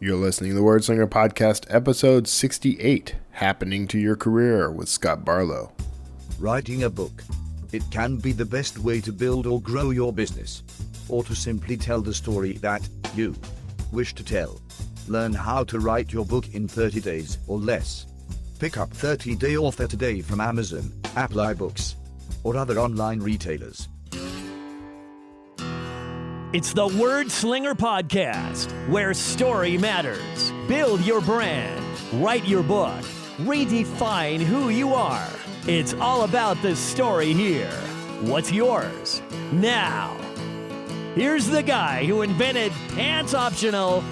You're listening to the Word Slinger Podcast, episode 68, Happening to Your Career with Scott Barlow. Writing a book. It can be the best way to build or grow your business, or to simply tell the story that you wish to tell. Learn how to write your book in 30 days or less. Pick up 30-Day Author today from Amazon, Apple iBooks, or other online retailers. It's the Word Slinger Podcast, where story matters. Build your brand, write your book, redefine who you are. It's all about the story here. What's yours? Now, here's the guy who invented pants optional,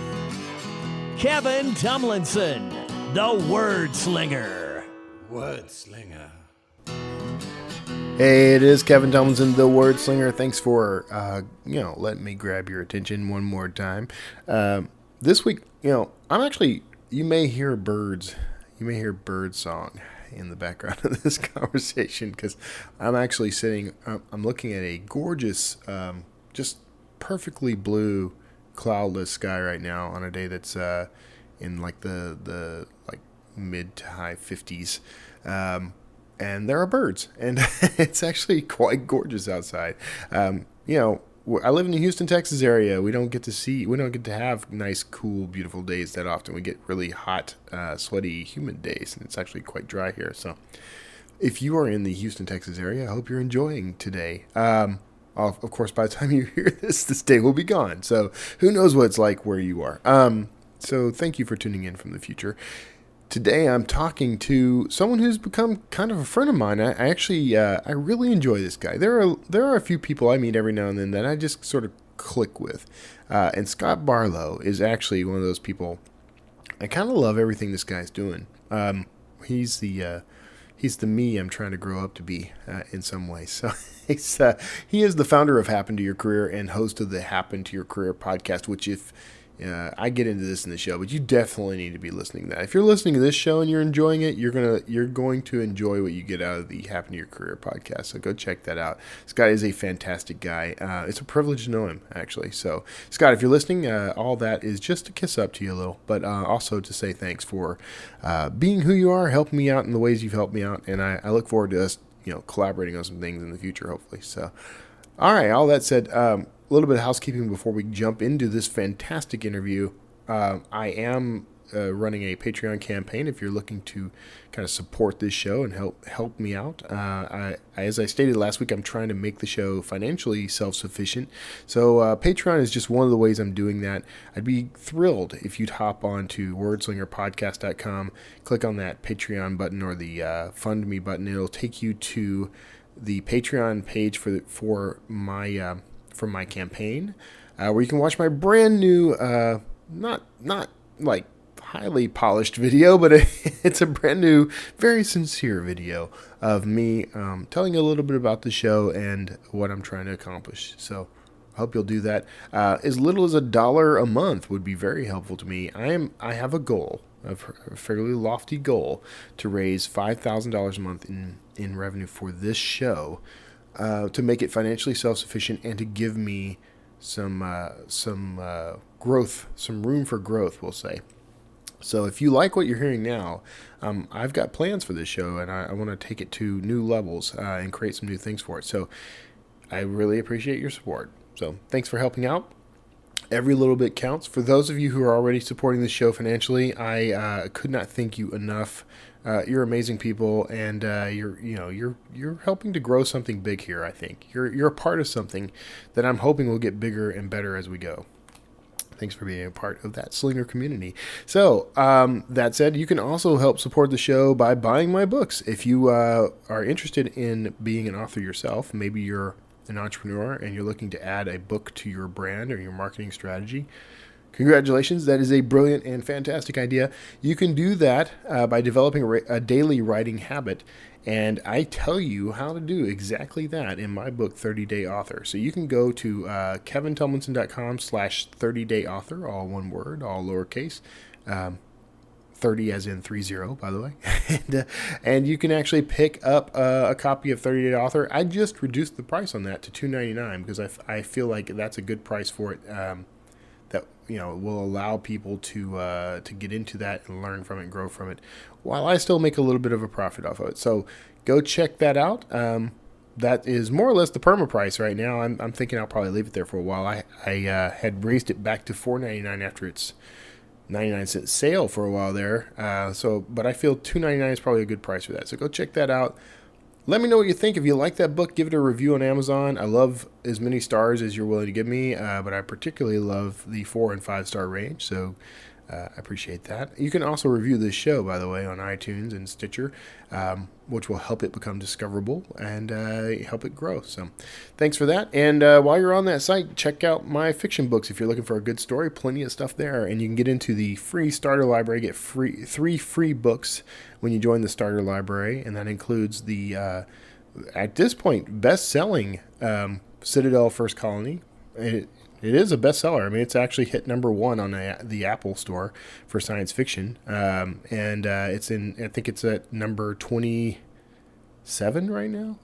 Kevin Tomlinson, the Word Slinger. Word Slinger. Hey, it is Kevin Tomlinson, the Word Slinger. Thanks for, letting me grab your attention one more time. This week, you may hear birds. You may hear bird song in the background of this conversation because I'm actually I'm looking at a gorgeous, just perfectly blue, cloudless sky right now on a day that's in like the mid to high 50s. And there are birds, and it's actually quite gorgeous outside. I live in the Houston, Texas area. We don't get to have nice, cool, beautiful days that often. We get really hot, sweaty, humid days, and it's actually quite dry here. So if you are in the Houston, Texas area, I hope you're enjoying today. Of course, by the time you hear this day will be gone. So who knows what it's like where you are. So thank you for tuning in from the future. Today I'm talking to someone who's become kind of a friend of mine. I really enjoy this guy. There are a few people I meet every now and then that I just sort of click with. And Scott Barlow is actually one of those people. I kind of love everything this guy's doing. He's the me I'm trying to grow up to be in some ways. So he is the founder of Happen to Your Career and host of the Happen to Your Career podcast, which I get into this in the show, but you definitely need to be listening to that. If you're listening to this show and you're enjoying it, you're going to enjoy what you get out of the Happen to Your Career podcast. So go check that out. Scott is a fantastic guy. It's a privilege to know him, actually. So Scott, if you're listening, all that is just to kiss up to you a little, but also to say thanks for being who you are, helping me out in the ways you've helped me out, and I look forward to us, collaborating on some things in the future, hopefully. So, all right. All that said. A little bit of housekeeping before we jump into this fantastic interview. I am running a Patreon campaign if you're looking to kind of support this show and help me out. As I stated last week, I'm trying to make the show financially self-sufficient. So Patreon is just one of the ways I'm doing that. I'd be thrilled if you'd hop on to wordslingerpodcast.com, click on that Patreon button or the Fund Me button. It'll take you to the Patreon page for my campaign, where you can watch my brand new, not like highly polished video, but it's a brand new, very sincere video of me telling a little bit about the show and what I'm trying to accomplish. So I hope you'll do that. As little as $1 a month would be very helpful to me. I have a goal, a fairly lofty goal, to raise $5,000 a month in revenue for this show. To make it financially self-sufficient and to give me some growth, some room for growth, we'll say. So if you like what you're hearing now, I've got plans for this show, and I want to take it to new levels and create some new things for it. So I really appreciate your support. So thanks for helping out. Every little bit counts. For those of you who are already supporting the show financially, I could not thank you enough. You're amazing people, and you're helping to grow something big here. I think you're a part of something that I'm hoping will get bigger and better as we go. Thanks for being a part of that Slinger community. So that said, you can also help support the show by buying my books. If you are interested in being an author yourself, maybe you're an entrepreneur and you're looking to add a book to your brand or your marketing strategy, congratulations. That is a brilliant and fantastic idea. You can do that by developing a daily writing habit. And I tell you how to do exactly that in my book, 30-Day Author. So you can go to kevintomlinson.com/30-day-author, all one word, all lowercase. 30 as in 30, by the way. And you can actually pick up a copy of 30-Day Author. I just reduced the price on that to $2.99 because I feel like that's a good price for it. that will allow people to get into that and learn from it and grow from it, while I still make a little bit of a profit off of it. So go check that out. That is more or less the perma price right now. I'm thinking I'll probably leave it there for a while. I had raised it back to $4.99 after its 99-cent sale for a while there. But I feel $2.99 is probably a good price for that. So go check that out. Let me know what you think. If you like that book, give it a review on Amazon. I love as many stars as you're willing to give me, but I particularly love the 4 and 5 star range. So I appreciate that. You can also review this show, by the way, on iTunes and Stitcher, which will help it become discoverable and help it grow. So thanks for that. And while you're on that site, check out my fiction books. If you're looking for a good story, plenty of stuff there. And you can get into the free starter library, get 3 free books when you join the starter library. And that includes the, at this point, best-selling Citadel First Colony. It is a bestseller. I mean, it's actually hit #1 on the Apple Store for science fiction, and it's in. I think it's at number 27 right now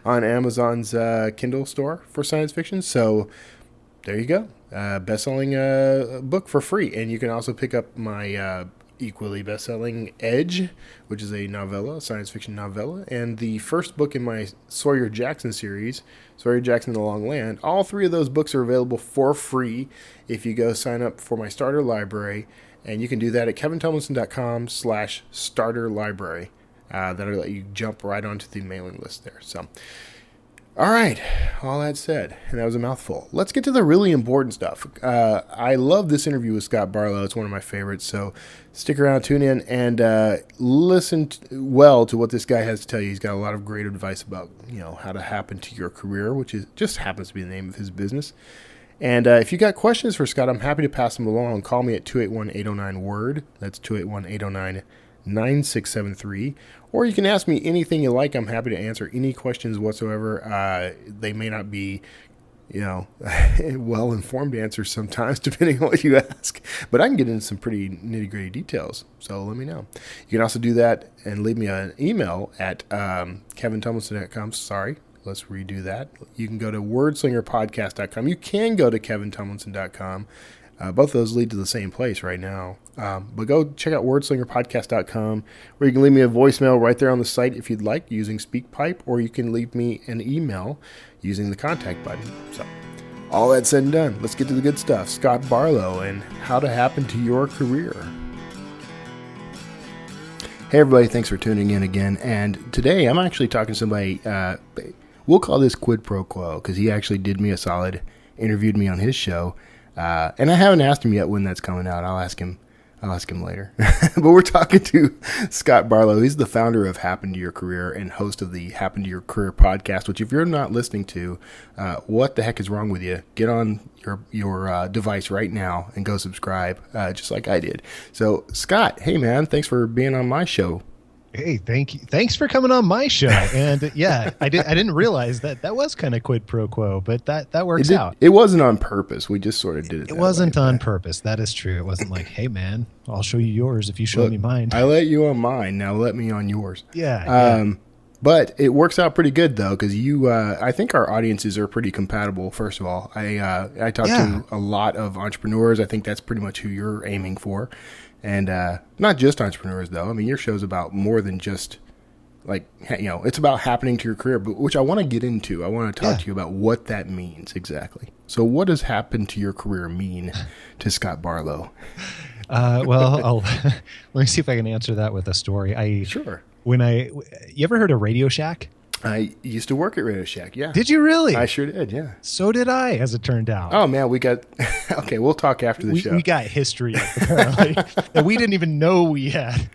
on Amazon's Kindle store for science fiction. So there you go, best-selling book for free, and you can also pick up my equally best-selling Edge, which is a novella, a science fiction novella, and the first book in my Sawyer Jackson series, Sawyer Jackson and the Long Land. All 3 of those books are available for free if you go sign up for my starter library, and you can do that at kevintumlinson.com/starter library. That'll let you jump right onto the mailing list there. So, all right, all that said, and that was a mouthful. Let's get to the really important stuff. I love this interview with Scott Barlow. It's one of my favorites, so stick around, tune in, and listen well to what this guy has to tell you. He's got a lot of great advice about how to happen to your career, which just happens to be the name of his business. And if you got questions for Scott, I'm happy to pass them along. Call me at 281-809-WORD. That's 281-809-9673. Or you can ask me anything you like. I'm happy to answer any questions whatsoever. They may not be, well-informed answers sometimes, depending on what you ask. But I can get into some pretty nitty-gritty details, so let me know. You can also do that and leave me an email at kevintumlinson.com. Sorry, let's redo that. You can go to wordslingerpodcast.com. You can go to kevintumlinson.com. Both of those lead to the same place right now. But go check out wordslingerpodcast.com, where you can leave me a voicemail right there on the site if you'd like, using SpeakPipe, or you can leave me an email using the contact button. So, all that said and done, let's get to the good stuff. Scott Barlow and how to happen to your career. Hey everybody, thanks for tuning in again. And today I'm actually talking to somebody, we'll call this quid pro quo, because he actually did me a solid, interviewed me on his show. And I haven't asked him yet when that's coming out. I'll ask him later. But we're talking to Scott Barlow. He's the founder of Happen to Your Career and host of the Happen to Your Career podcast, which if you're not listening to, what the heck is wrong with you? Get on your device right now and go subscribe, just like I did. So Scott, hey man, thanks for being on my show. Hey, thank you. Thanks for coming on my show. And yeah, I didn't realize that was kind of quid pro quo, but that works out. It wasn't on purpose. We just sort of did it. It wasn't on purpose. That is true. It wasn't like, hey man, I'll show you yours if you show me mine. I let you on mine. Now let me on yours. Yeah. But it works out pretty good though, because I think our audiences are pretty compatible. First of all, I talk to a lot of entrepreneurs. I think that's pretty much who you're aiming for. And not just entrepreneurs, though. I mean, your show's about more than just, it's about happening to your career, but which I want to get into. I want to talk to you about what that means exactly. So what does happen to your career mean to Scott Barlow? Well, let me see if I can answer that with a story. Sure. You ever heard of Radio Shack? I used to work at Radio Shack, yeah. Did you really? I sure did, yeah. So did I, as it turned out. Oh, man, we got... Okay, we'll talk after the show. We got history, apparently, that we didn't even know we had.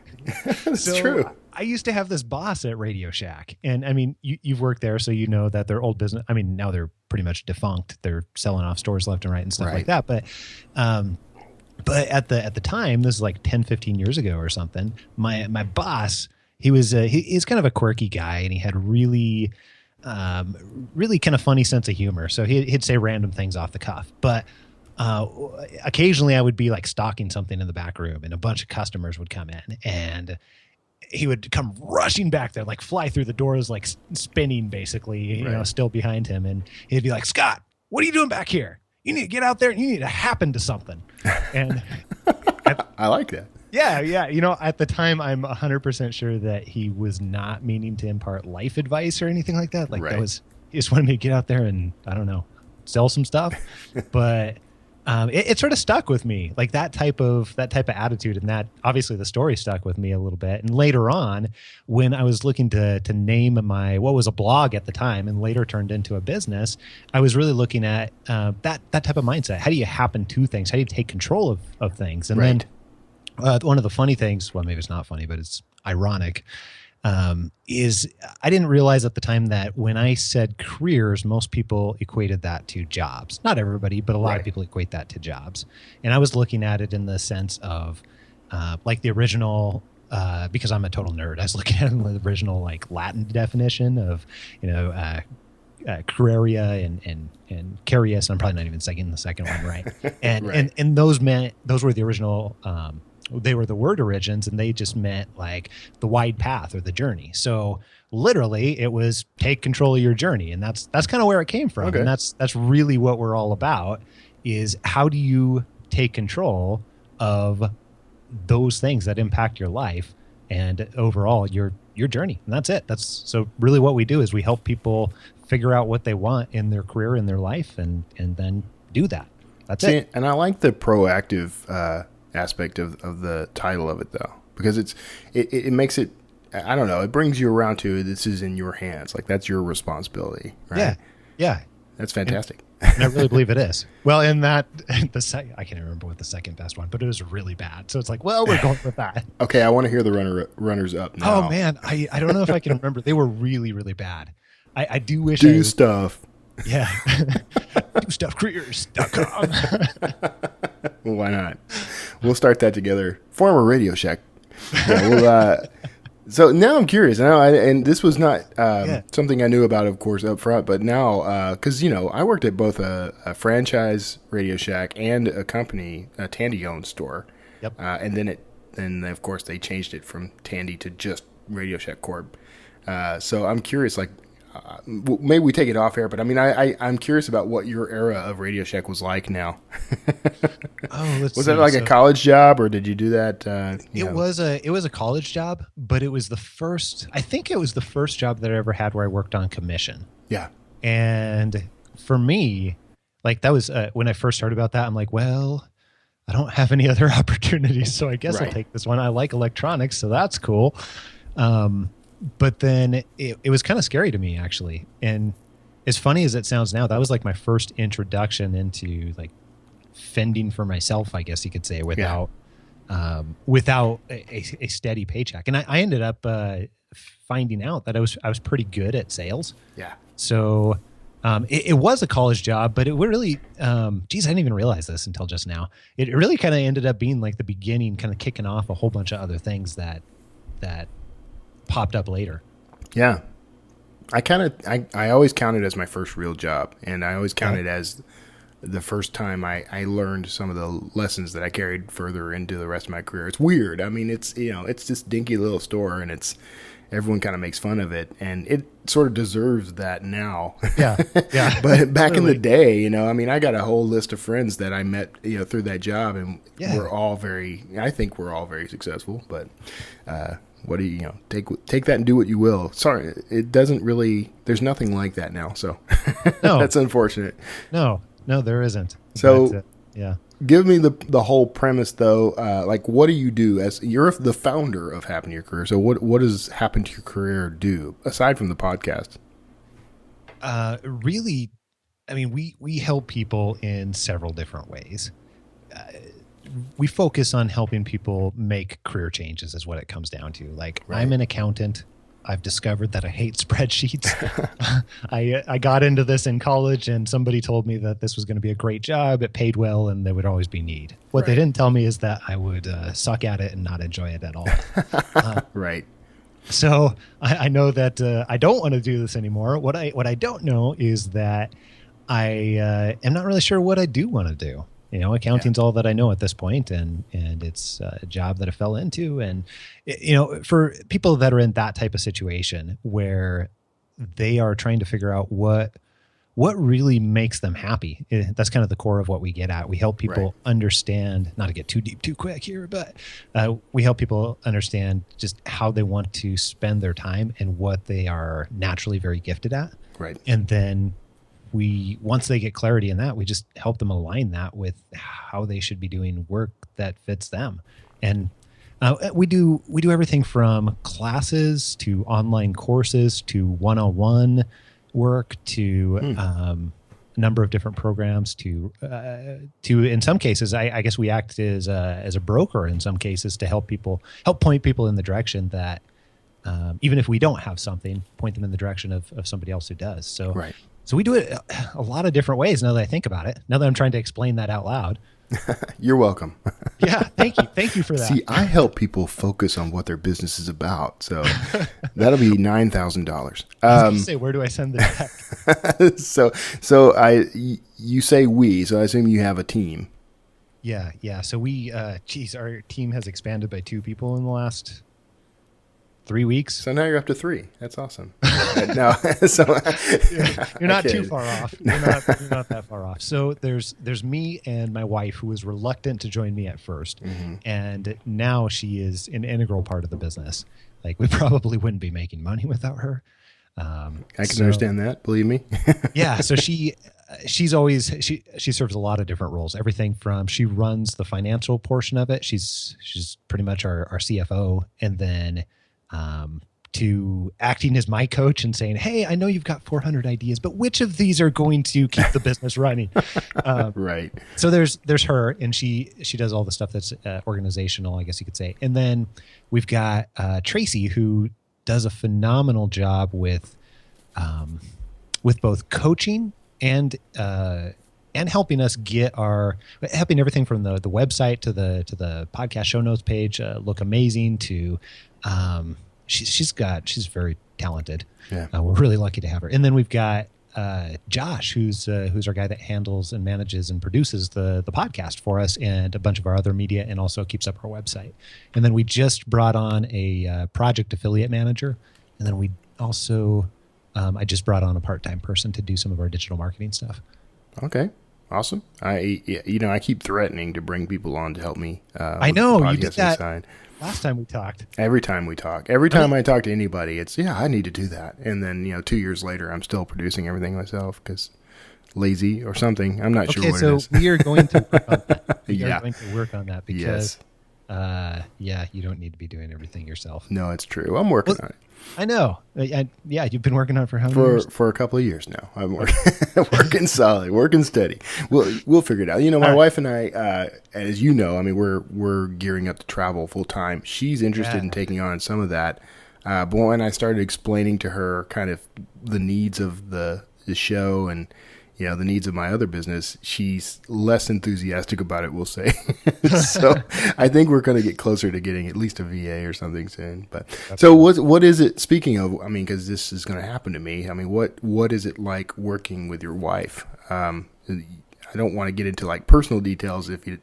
That's true. I used to have this boss at Radio Shack. And, I mean, you've worked there, so you know that their old business... I mean, now they're pretty much defunct. They're selling off stores left and right and stuff like that. But at the time, this is like 10, 15 years ago or something, my boss... He's kind of a quirky guy, and he had really kind of funny sense of humor. So he'd say random things off the cuff. But occasionally I would be like stocking something in the back room, and a bunch of customers would come in, and he would come rushing back there, like fly through the doors, like spinning basically, still behind him. And he'd be like, "Scott, what are you doing back here?" you need to get out there and you need to happen to something. And I like that. yeah. You know, at the time, I'm 100% sure that he was not meaning to impart life advice or anything like that. Like Right. he just wanted me to get out there and, I don't know, sell some stuff. But it sort of stuck with me, like that type of attitude, and that obviously the story stuck with me a little bit. And later on, when I was looking to name what was a blog at the time and later turned into a business, I was really looking at that type of mindset. How do you happen to things? How do you take control of things? And Right. then one of the funny things, well, maybe it's not funny, but it's ironic, is I didn't realize at the time that when I said careers, most people equated that to jobs. Not everybody, but a lot Right. of people equate that to jobs. And I was looking at it in the sense of like the original, because I'm a total nerd, I was looking at the original like Latin definition of, Curaria and Carius. I'm probably not even saying the second one right. And Right. and those were the original. They were the word origins, and they just meant like the wide path or the journey. So literally, it was take control of your journey, and that's kind of where it came from. Okay. And that's really what we're all about: is how do you take control of those things that impact your life and overall your journey. And that's it. That's so really what we do is we help people figure out what they want in their career, in their life, and then do that. That's See, it. and I like the proactive aspect of the title of it, though, because it makes it, I don't know, it brings you around to this is in your hands. Like, that's your responsibility, right? Yeah. That's fantastic. And I really believe it is. Well, in that, I can't remember what the second best one, but it was really bad. So it's like, well, we're going with that. Okay, I want to hear the runners up now. Oh, man. I don't know if I can remember. They were really, really bad. I do wish Do stuff. Yeah. DoStuffCareers.com. Well, why not? We'll start that together. Form a Radio Shack. Yeah, so now I'm curious. Now, and this was not something I knew about, of course, up front, but now, because, I worked at both a franchise Radio Shack and a company, a Tandy-owned store. Yep. And then of course, they changed it from Tandy to just Radio Shack Corp. So I'm curious, like, maybe we take it off air, but I mean, I'm curious about what your era of Radio Shack was like now. Was that like a college job, or did you do that? It was a college job, but it was the first job that I ever had where I worked on commission. Yeah. And for me, like that was when I first heard about that, I'm like, well, I don't have any other opportunities, so I guess I'll take this one. I like electronics, so that's cool. But then it was kind of scary to me, actually. And as funny as it sounds now, that was like my first introduction into like fending for myself, I guess you could say, without a steady paycheck. And I ended up finding out that I was pretty good at sales. Yeah. So it was a college job, but it really, I didn't even realize this until just now. It really kind of ended up being like the beginning, kind of kicking off a whole bunch of other things that popped up later. Yeah. I always counted as my first real job, and I always counted as the first time I learned some of the lessons that I carried further into the rest of my career. It's weird. I mean, it's this dinky little store, and everyone kind of makes fun of it, and it sort of deserves that now. Yeah. But back in the day, I mean, I got a whole list of friends that I met, through that job, and I think we're all very successful, but, what do you take that and do what you will. Sorry, it doesn't really, there's nothing like that now. So no, that's unfortunate. No, there isn't. So yeah, give me the whole premise though. Like, what do you do as you're the founder of Happen to Your Career? So what does Happen to Your Career do aside from the podcast? Really, I mean, we help people in several different ways. We focus on helping people make career changes is what it comes down to. Like, I'm an accountant. I've discovered that I hate spreadsheets. I got into this in college, and somebody told me that this was going to be a great job. It paid well, and there would always be need. What they didn't tell me is that I would suck at it and not enjoy it at all. Right. So I know that I don't want to do this anymore. What I don't know is that I am not really sure what I do want to do. Accounting's all that I know at this point, and it's a job that I fell into. And, for people that are in that type of situation where they are trying to figure out what what really makes them happy. That's kind of the core of what we get at. We help people understand, not to get too deep too quick here, but we help people understand just how they want to spend their time and what they are naturally very gifted at. Right. And then once they get clarity in that, we just help them align that with how they should be doing work that fits them. And we do everything from classes to online courses to one-on-one work to a number of different programs to in some cases, I guess we act as a broker in some cases to help point people in the direction that even if we don't have something, point them in the direction of somebody else who does. So, So we do it a lot of different ways now that I think about it, now that I'm trying to explain that out loud. You're welcome. Yeah, thank you. Thank you for that. See, I help people focus on what their business is about. So that'll be $9,000. I was going to say, where do I send the check? You say we, so I assume you have a team. Yeah. So our team has expanded by 2 people in the last 3 weeks. So now you're up to 3. That's awesome. You're not too far off. You're not that far off. So there's me and my wife, who was reluctant to join me at first, and now she is an integral part of the business. Like, we probably wouldn't be making money without her. I can understand that. Believe me. Yeah. So she serves a lot of different roles. Everything from, she runs the financial portion of it. She's pretty much our CFO, and then to acting as my coach and saying, hey, I know you've got 400 ideas, but which of these are going to keep the business running? Right. So there's her, and she does all the stuff that's organizational, I guess you could say. And then we've got Tracy, who does a phenomenal job with both coaching and helping us helping everything from the website to the podcast show notes page look amazing to, she's very talented. Yeah. We're really lucky to have her. And then we've got Josh, who's our guy that handles and manages and produces the podcast for us and a bunch of our other media, and also keeps up our website. And then we just brought on a project affiliate manager. And then we also, I just brought on a part-time person to do some of our digital marketing stuff. Okay. Awesome. I keep threatening to bring people on to help me. I know you did that side. Last time we talked. Every time I talk to anybody, it's, I need to do that. And then, 2 years later, I'm still producing everything myself because lazy or something. I'm not sure what it is. So we are going to work on that. Because, you don't need to be doing everything yourself. No, it's true. I'm working on it. I know. You've been working on it for how many years? For a couple of years now. I'm working solid, working steady. We'll figure it out. My wife and I, as you know, we're gearing up to travel full time. She's interested in taking on some of that. But when I started explaining to her kind of the needs of the show and the needs of my other business, she's less enthusiastic about it, we'll say. So I think we're going to get closer to getting at least a VA or something soon. But so what is it, speaking of, because this is going to happen to me, what is it like working with your wife? I don't want to get into like personal details if we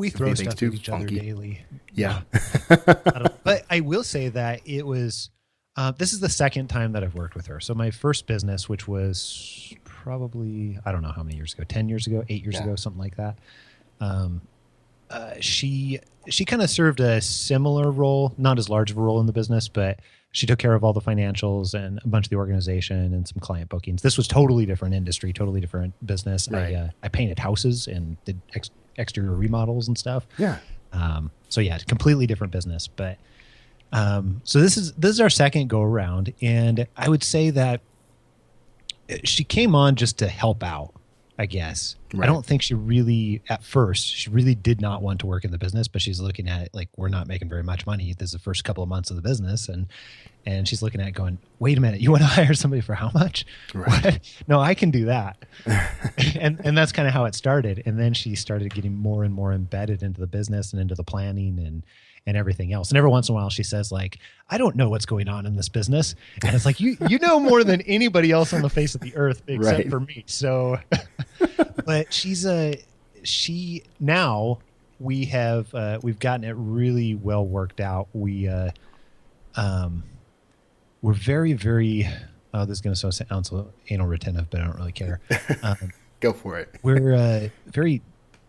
throw stuff at each other daily. Yeah. But I will say that it was, this is the second time that I've worked with her. So my first business, which was probably, I don't know how many years ago, 10 years ago, 8 years ago, something like that. She kind of served a similar role, not as large of a role in the business, but she took care of all the financials and a bunch of the organization and some client bookings. This was totally different industry, totally different business. Right. I painted houses and did exterior remodels and stuff. Yeah. Completely different business, but so this is our second go around, and I would say that she came on just to help out, I guess. Right. I don't think she really did not want to work in the business, but she's looking at it like, we're not making very much money. This is the first couple of months of the business, and she's looking at it going, wait a minute, you want to hire somebody for how much? Right. What? No, I can do that. and that's kind of how it started. And then she started getting more and more embedded into the business and into the planning and everything else. And every once in a while she says like, I don't know what's going on in this business. And it's like, you know more than anybody else on the face of the earth except for me. So, but now we've gotten it really well worked out. We're very, very oh, this is going to sound so anal retentive, but I don't really care. Go for it. We're very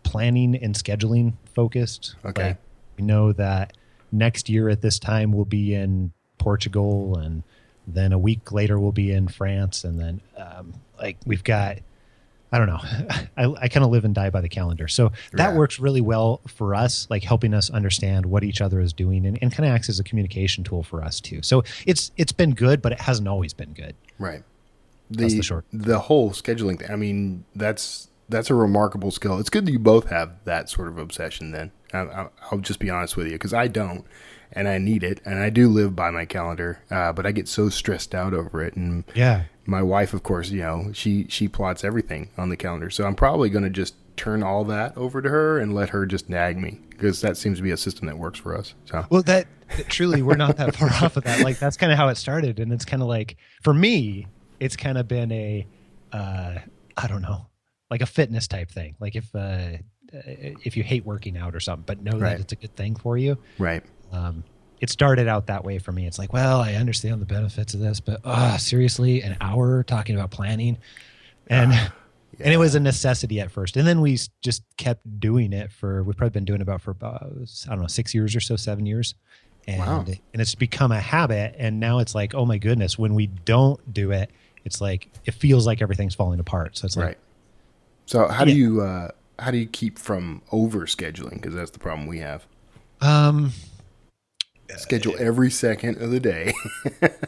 planning and scheduling focused. Okay. Like, we know that next year at this time we'll be in Portugal, and then a week later we'll be in France, and then like we've got, I don't know, I kind of live and die by the calendar. So that works really well for us, like helping us understand what each other is doing, and kind of acts as a communication tool for us too. So it's been good, but it hasn't always been good. Right. That's the short. The whole scheduling thing, I mean, that's a remarkable skill. It's good that you both have that sort of obsession then. I'll just be honest with you, because I don't, and I need it, and I do live by my calendar, but I get so stressed out over it. And my wife, of course, she plots everything on the calendar. So I'm probably going to just turn all that over to her and let her just nag me, because that seems to be a system that works for us. So well, that truly, we're not that far off of that. Like, that's kind of how it started. And it's kind of like, for me, it's kind of been a, I don't know, like a fitness type thing. Like if you hate working out or something, but know that it's a good thing for you. Right. It started out that way for me. It's like, well, I understand the benefits of this, but seriously, an hour talking about planning, and it was a necessity at first, and then we just kept doing it we've probably been doing it for about, I don't know, 6 years or so, 7 years, and it's become a habit. And now it's like, oh my goodness, when we don't do it, it's like it feels like everything's falling apart. So it's like, so how do you keep from over scheduling? Because that's the problem we have. Schedule every second of the day.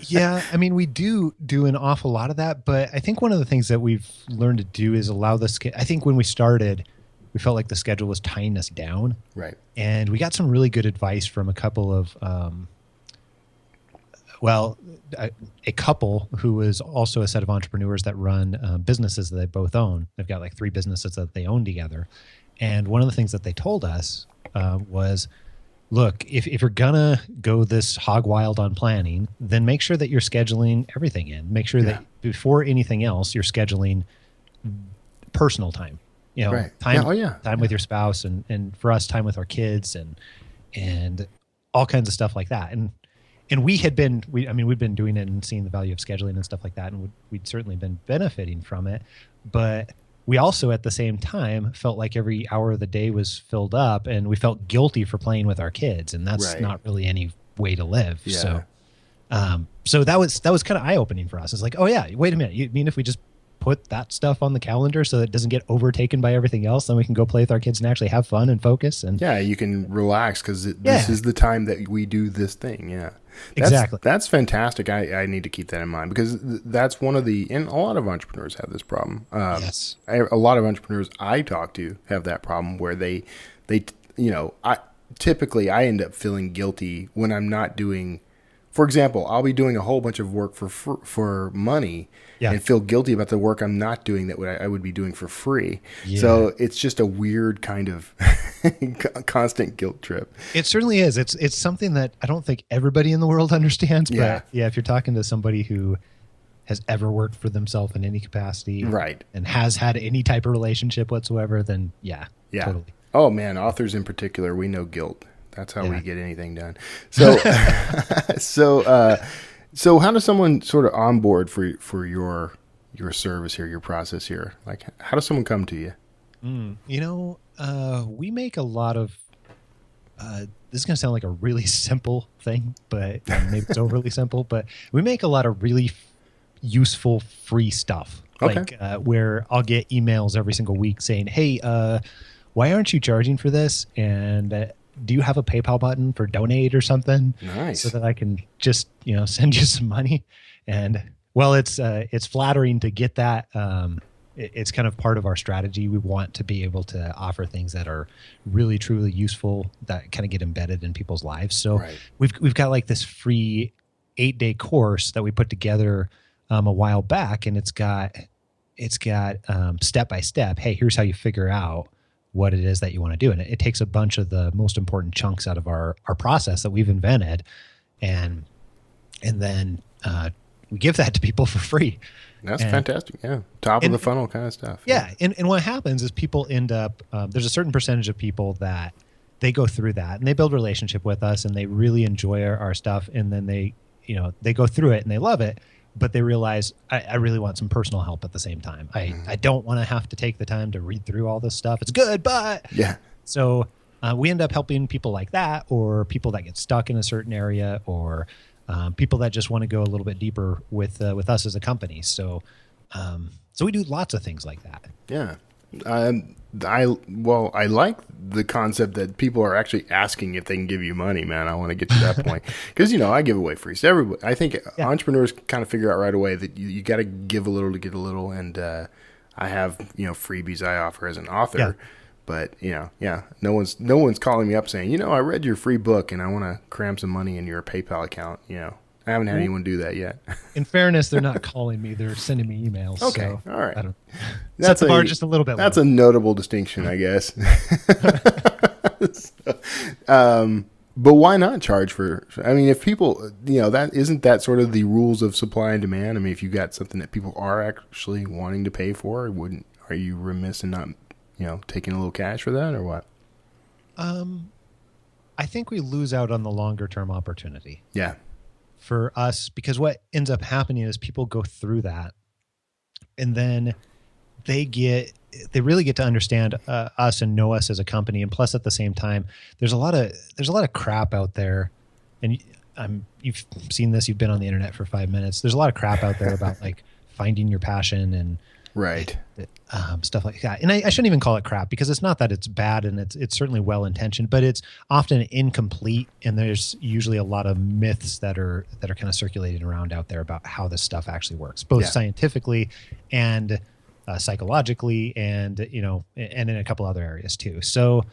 Yeah, I mean, we do an awful lot of that, but I think one of the things that we've learned to do is allow I think when we started, we felt like the schedule was tying us down. Right. And we got some really good advice from a couple of, a couple who is also a set of entrepreneurs that run businesses that they both own. They've got like 3 businesses that they own together. And one of the things that they told us was, look, if you're gonna go this hog wild on planning, then make sure that you're scheduling everything in. Make sure that before anything else, you're scheduling personal time. Time with your spouse, and for us, time with our kids, and all kinds of stuff like that. And we'd been doing it and seeing the value of scheduling and stuff like that, and we'd certainly been benefiting from it. But we also, at the same time, felt like every hour of the day was filled up, and we felt guilty for playing with our kids, and that's not really any way to live. Yeah. So that was kind of eye-opening for us. It's like, oh yeah, wait a minute. You mean if we just put that stuff on the calendar so that it doesn't get overtaken by everything else, then we can go play with our kids and actually have fun and focus? And you can relax because this is the time that we do this thing. Yeah. Exactly. That's fantastic. I need to keep that in mind, because that's one of and a lot of entrepreneurs have this problem. Yes. A lot of entrepreneurs I talk to have that problem where they typically I end up feeling guilty when I'm not doing, for example, I'll be doing a whole bunch of work for money and feel guilty about the work I'm not doing that I would be doing for free. Yeah. So it's just a weird kind of constant guilt trip. It certainly is. It's something that I don't think everybody in the world understands. But if you're talking to somebody who has ever worked for themselves in any capacity, and has had any type of relationship whatsoever, then totally. Oh man, authors in particular, we know guilt. That's how we get anything done. So, so how does someone sort of onboard for your service here, your process here? Like, how does someone come to you? We make a lot of, this is going to sound like a really simple thing, but maybe it's overly simple, but we make a lot of really useful free stuff. Okay. Like where I'll get emails every single week saying, hey, why aren't you charging for this? And do you have a PayPal button for donate or something? Nice. So that I can just, send you some money. And well, it's flattering to get that. It's kind of part of our strategy. We want to be able to offer things that are really, truly useful, that kind of get embedded in people's lives. So we've got like this free 8-day course that we put together a while back, and it's got step by step. Hey, here's how you figure out what it is that you want to do. And it takes a bunch of the most important chunks out of our process that we've invented. And then we give that to people for free. That's fantastic. Yeah. Top of the funnel kind of stuff. Yeah. And what happens is people end up, there's a certain percentage of people that they go through that and they build a relationship with us and they really enjoy our stuff. And then they go through it and they love it. but they realize I really want some personal help at the same time. I don't want to have to take the time to read through all this stuff. It's good, but so we end up helping people like that, or people that get stuck in a certain area, or people that just want to go a little bit deeper with us as a company. So we do lots of things like that. Yeah. I like the concept that people are actually asking if they can give you money, man. I want to get to that point because, I give away free. So everybody, I think entrepreneurs kind of figure out right away that you got to give a little to get a little. And I have, freebies I offer as an author. Yeah. But, no one's calling me up saying, I read your free book and I want to cram some money in your PayPal account. I haven't had anyone do that yet. In fairness, they're not calling me. They're sending me emails. Okay. So all right. That's the bar just a little bit. That's a notable distinction, I guess. But why not charge for, if people, that isn't that sort of the rules of supply and demand. If you got something that people are actually wanting to pay for, are you remiss in not, taking a little cash for that or what? I think we lose out on the longer term opportunity. Yeah. For us, because what ends up happening is people go through that and then they really get to understand us and know us as a company. And plus at the same time, there's a lot of crap out there, and you've seen this, you've been on the internet for 5 minutes. There's a lot of crap out there about like finding your passion and right. Stuff like that. And I shouldn't even call it crap, because it's not that it's bad, and it's certainly well-intentioned, but it's often incomplete. And there's usually a lot of myths that are kind of circulating around out there about how this stuff actually works, both scientifically and psychologically, and, and in a couple other areas too. So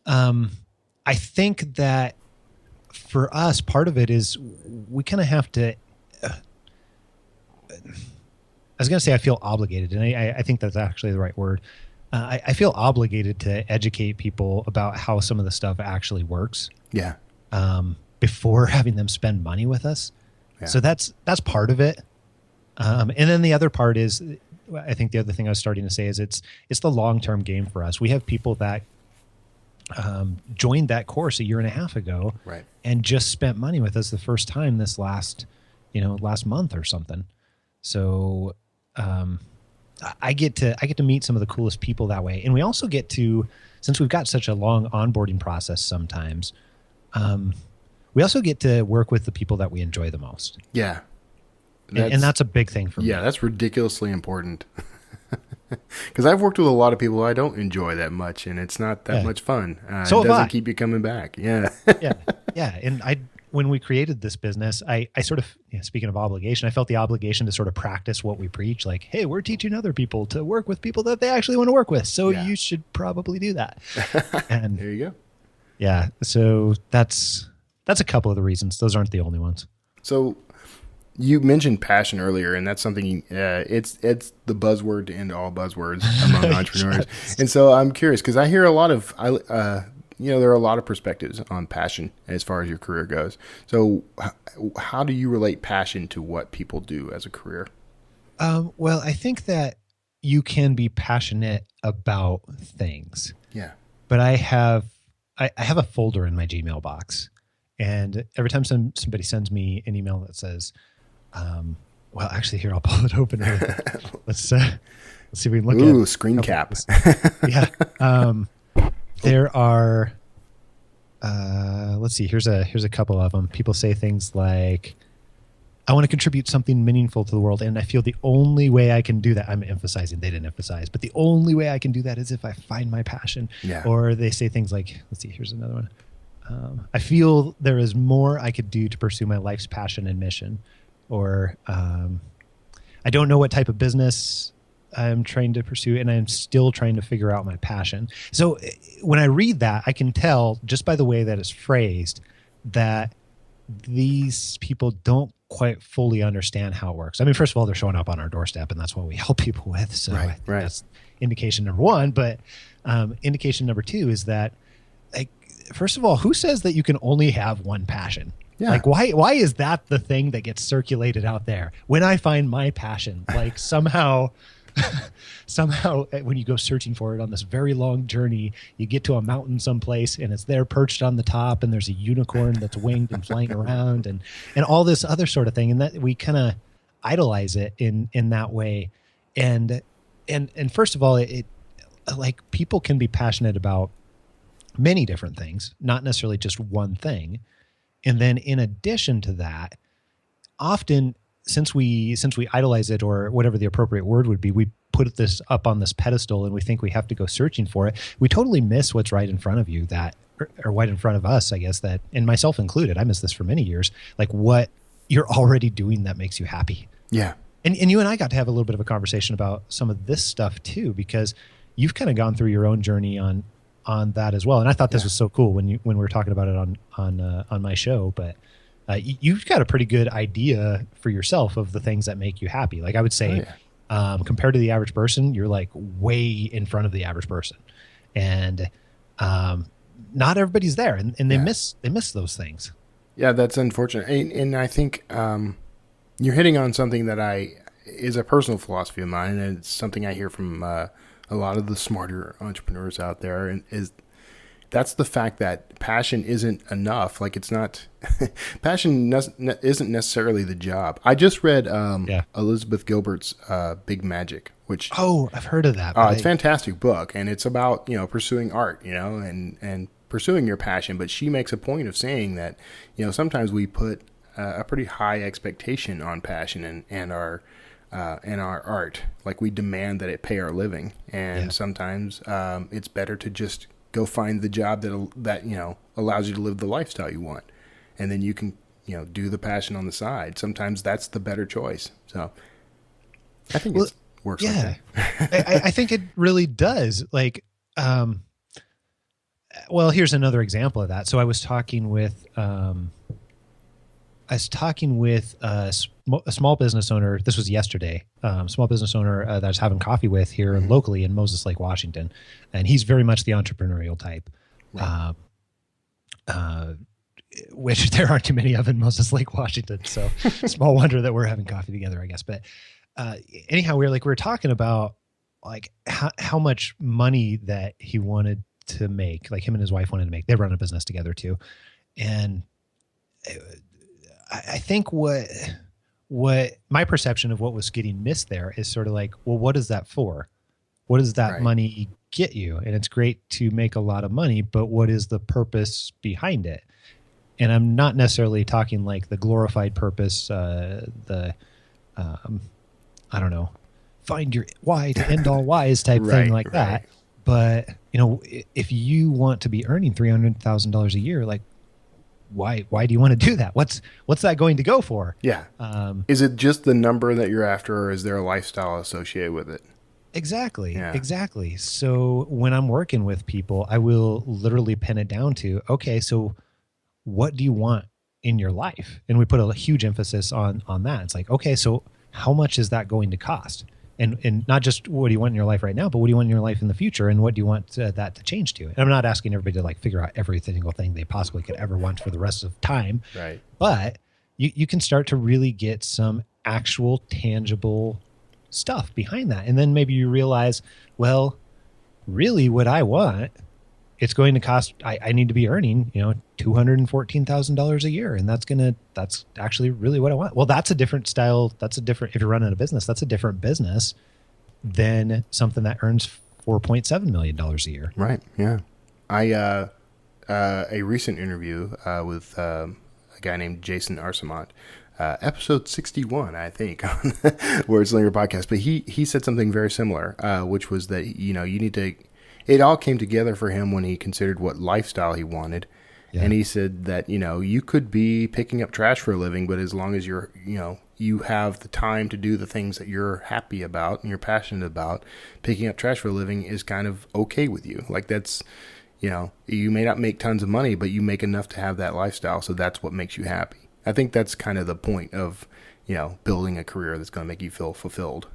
I think that for us, part of it is we kind of have to, I was going to say I feel obligated, and I think that's actually the right word. I feel obligated to educate people about how some of the stuff actually works. Yeah. Before having them spend money with us. Yeah. So that's part of it. And then the other part is, I think the other thing I was starting to say is it's the long-term game for us. We have people that joined that course a year and a half ago, right, and just spent money with us the first time this last month or something. So I get to meet some of the coolest people that way. And we also get to, since we've got such a long onboarding process sometimes, we also get to work with the people that we enjoy the most. Yeah. And that's a big thing for me. Yeah, that's ridiculously important. Because I've worked with a lot of people I don't enjoy that much, and it's not that much fun. So it doesn't keep you coming back. Yeah. Yeah. And when we created this business, I sort of, speaking of obligation, I felt the obligation to sort of practice what we preach. Like, hey, we're teaching other people to work with people that they actually want to work with. So you should probably do that. And there you go. Yeah. So that's a couple of the reasons. Those aren't the only ones. So you mentioned passion earlier, and that's something, it's the buzzword to end all buzzwords among entrepreneurs. Yes. And so I'm curious, because I hear a lot of, there are a lot of perspectives on passion as far as your career goes. So how do you relate passion to what people do as a career? Well, I think that you can be passionate about things. Yeah. But I have a folder in my Gmail box, and every time somebody sends me an email that says, well, actually here, I'll pull it open. Let's see if we can look at it. Ooh, screen cap. Yeah. There are, let's see, here's a couple of them. People say things like, I want to contribute something meaningful to the world, and I feel the only way I can do that, I'm emphasizing, they didn't emphasize, but the only way I can do that is if I find my passion. Yeah. Or they say things like, let's see, here's another one. I feel there is more I could do to pursue my life's passion and mission. Or I don't know what type of business I'm trying to pursue, and I'm still trying to figure out my passion. So when I read that, I can tell just by the way that it's phrased that these people don't quite fully understand how it works. I mean, first of all, they're showing up on our doorstep, and that's what we help people with. So right. That's indication number one. But indication number two is that, like, first of all, who says that you can only have one passion? Yeah. Like, why is that the thing that gets circulated out there? When I find my passion, like somehow when you go searching for it on this very long journey, you get to a mountain someplace and it's there perched on the top, and there's a unicorn that's winged and flying around and all this other sort of thing. And that we kind of, idolize it in that way. And first of all, it like people can be passionate about many different things, not necessarily just one thing. And then in addition to that, often since we idolize it, or whatever the appropriate word would be, we put this up on this pedestal and we think we have to go searching for it. We totally miss what's right in front of you, that or right in front of us, I guess, that, and myself included, I missed this for many years, like what you're already doing that makes you happy. Yeah. And you and I got to have a little bit of a conversation about some of this stuff too, because you've kind of gone through your own journey on that as well. And I thought this was so cool when we were talking about it on my show, but you've got a pretty good idea for yourself of the things that make you happy. Like I would say, compared to the average person, you're like way in front of the average person, and not everybody's there, and they miss those things. Yeah, that's unfortunate. And I think you're hitting on something that is a personal philosophy of mine, and it's something I hear from a lot of the smarter entrepreneurs out there, and that's the fact that passion isn't enough. Like it's not, passion isn't necessarily the job. I just read Elizabeth Gilbert's Big Magic, which I've heard of that. It's a fantastic book, and it's about pursuing art, and pursuing your passion. But she makes a point of saying that sometimes we put a pretty high expectation on passion and our art. Like we demand that it pay our living, and sometimes it's better to just go find the job that allows you to live the lifestyle you want, and then you can do the passion on the side. Sometimes that's the better choice. So I think it works. Yeah, like that. I think it really does. Like, well, here's another example of that. So I was talking with a small business owner. This was yesterday. Small business owner that I was having coffee with here locally in Moses Lake, Washington, and he's very much the entrepreneurial type, which there aren't too many of in Moses Lake, Washington. So small wonder that we're having coffee together, I guess. But anyhow, we were talking about like how much money that he wanted to make, like him and his wife wanted to make. They run a business together too, and I think what my perception of what was getting missed there is sort of like, well, what is that for? What does that money get you? And it's great to make a lot of money, but what is the purpose behind it? And I'm not necessarily talking like the glorified purpose, I don't know, find your why to end all whys type thing like that. But if you want to be earning $300,000 a year, like, why do you want to do that? What's that going to go for? Yeah. Is it just the number that you're after, or is there a lifestyle associated with it? Exactly. Yeah. Exactly. So when I'm working with people, I will literally pin it down to, okay, so what do you want in your life? And we put a huge emphasis on that. It's like, okay, so how much is that going to cost? And not just what do you want in your life right now, but what do you want in your life in the future, and what do you want that to change to? And I'm not asking everybody to like figure out every single thing they possibly could ever want for the rest of time. Right. But you can start to really get some actual tangible stuff behind that. And then maybe you realize, well, really what I want, it's going to cost, I need to be earning, $214,000 a year. And that's actually really what I want. Well, that's a different style. If you're running a business, that's a different business than something that earns $4.7 million a year. Right. Yeah. A recent interview with a guy named Jason Arsamont, episode 61, I think, on Word Slinger podcast. But he said something very similar, which was that, you need to, it all came together for him when he considered what lifestyle he wanted. Yeah. And he said that, you could be picking up trash for a living, but as long as you have the time to do the things that you're happy about and you're passionate about, picking up trash for a living is kind of okay with you. Like that's, you may not make tons of money, but you make enough to have that lifestyle. So that's what makes you happy. I think that's kind of the point of, building a career that's going to make you feel fulfilled.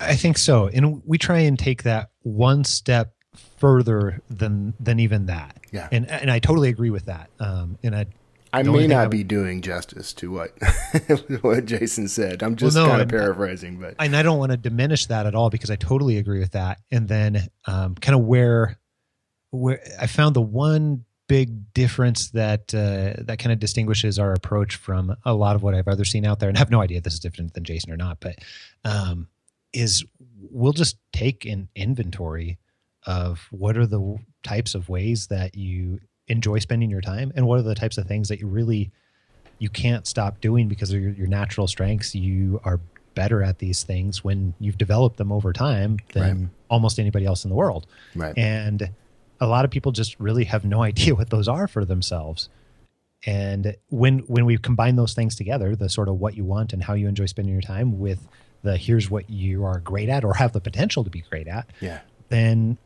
I think so. And we try and take that one step further than even that. Yeah. And I totally agree with that. And I may not be doing justice to what Jason said. I'm just kind of paraphrasing, but I don't want to diminish that at all, because I totally agree with that. And then kind of where I found the one big difference that that kind of distinguishes our approach from a lot of what I've other seen out there, and I have no idea if this is different than Jason or not, but is we'll just take an inventory of what are the types of ways that you enjoy spending your time, and what are the types of things that you can't stop doing because of your natural strengths. You are better at these things when you've developed them over time than almost anybody else in the world. Right. And a lot of people just really have no idea what those are for themselves. And when we combine those things together, the sort of what you want and how you enjoy spending your time with the here's what you are great at or have the potential to be great at, then